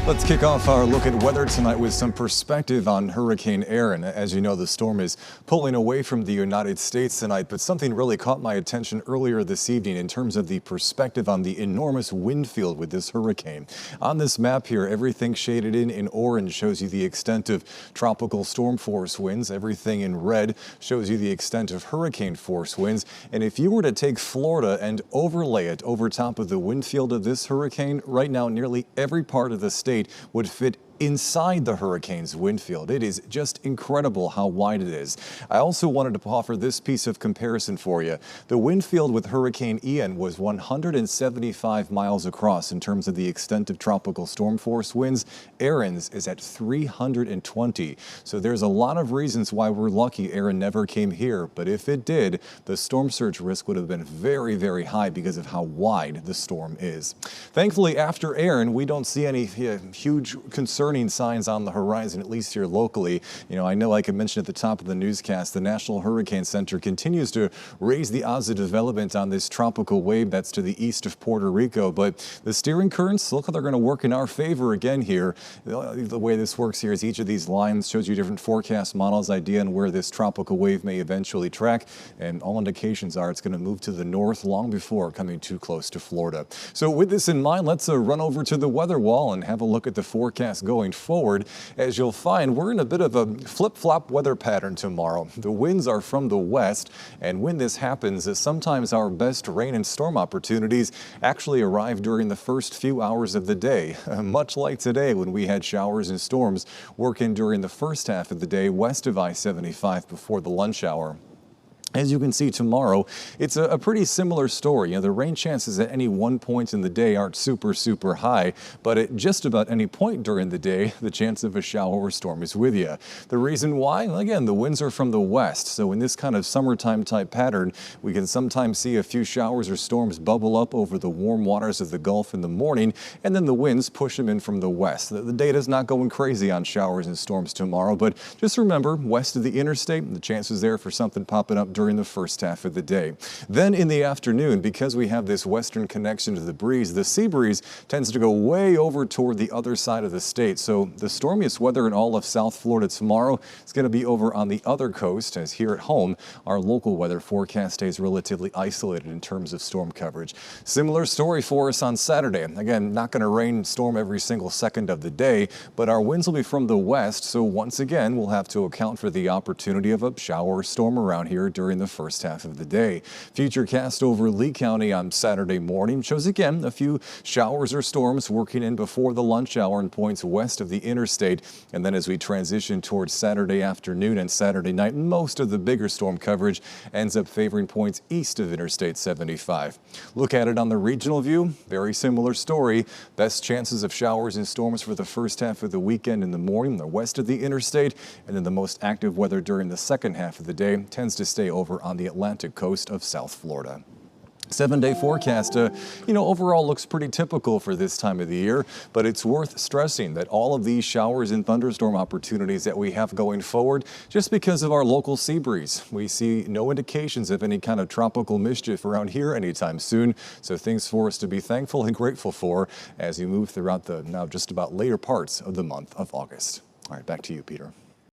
Let's kick off our look at weather tonight with some perspective on Hurricane Erin. As you know, the storm is pulling away from the United States tonight, but something really caught my attention earlier this evening in terms of the perspective on the enormous wind field with this hurricane. On this map here, everything shaded in orange shows you the extent of tropical storm force winds. Everything in red shows you the extent of hurricane force winds. And if you were to take Florida and overlay it over top of the wind field of this hurricane, right now nearly every part of the state would fit inside the hurricane's wind field. It is just incredible how wide it is. I also wanted to offer this piece of comparison for you. The wind field with Hurricane Ian was 175 miles across in terms of the extent of tropical storm force winds. Erin's is at 320. So there's a lot of reasons why we're lucky Erin never came here. But if it did, the storm surge risk would have been very, very high because of how wide the storm is. Thankfully, after Erin, we don't see any huge concerning signs on the horizon, at least here locally. You know, I like I mentioned at the top of the newscast, the National Hurricane Center continues to raise the odds of development on this tropical wave that's to the east of Puerto Rico. But the steering currents, look how they're going to work in our favor again here. The way this works here is each of these lines shows you different forecast models, idea on where this tropical wave may eventually track. And all indications are it's going to move to the north long before coming too close to Florida. So with this in mind, let's run over to the weather wall and have a look at the forecast going forward. As you'll find, we're in a bit of a flip-flop weather pattern tomorrow. The winds are from the west, and when this happens, sometimes our best rain and storm opportunities actually arrive during the first few hours of the day, much like today when we had showers and storms working during the first half of the day west of I-75 before the lunch hour. As you can see tomorrow, it's a pretty similar story. You know, the rain chances at any one point in the day aren't super high, but at just about any point during the day, the chance of a shower or storm is with you. The reason why? Well, again, the winds are from the west, so in this kind of summertime type pattern, we can sometimes see a few showers or storms bubble up over the warm waters of the Gulf in the morning, and then the winds push them in from the west. The data's not going crazy on showers and storms tomorrow, but just remember, west of the interstate, the chances there for something popping up during the first half of the day. Then in the afternoon, because we have this western connection to the breeze, the sea breeze tends to go way over toward the other side of the state. So the stormiest weather in all of South Florida tomorrow is going to be over on the other coast, as here at home, our local weather forecast stays relatively isolated in terms of storm coverage. Similar story for us on Saturday. Again, not going to rain storm every single second of the day, but our winds will be from the west. So once again, we'll have to account for the opportunity of a shower or storm around here during the first half of the day. Futurecast over Lee County on Saturday morning shows again a few showers or storms working in before the lunch hour in points west of the interstate. And then as we transition towards Saturday afternoon and Saturday night, most of the bigger storm coverage ends up favoring points east of Interstate 75. Look at it on the regional view. Very similar story. Best chances of showers and storms for the first half of the weekend in the morning, the west of the interstate, and then the most active weather during the second half of the day tends to stay over on the Atlantic coast of South Florida. 7-day forecast, overall looks pretty typical for this time of the year, but it's worth stressing that all of these showers and thunderstorm opportunities that we have going forward, just because of our local sea breeze. We see no indications of any kind of tropical mischief around here anytime soon, so things for us to be thankful and grateful for as we move throughout the now just about later parts of the month of August. All right, back to you, Peter.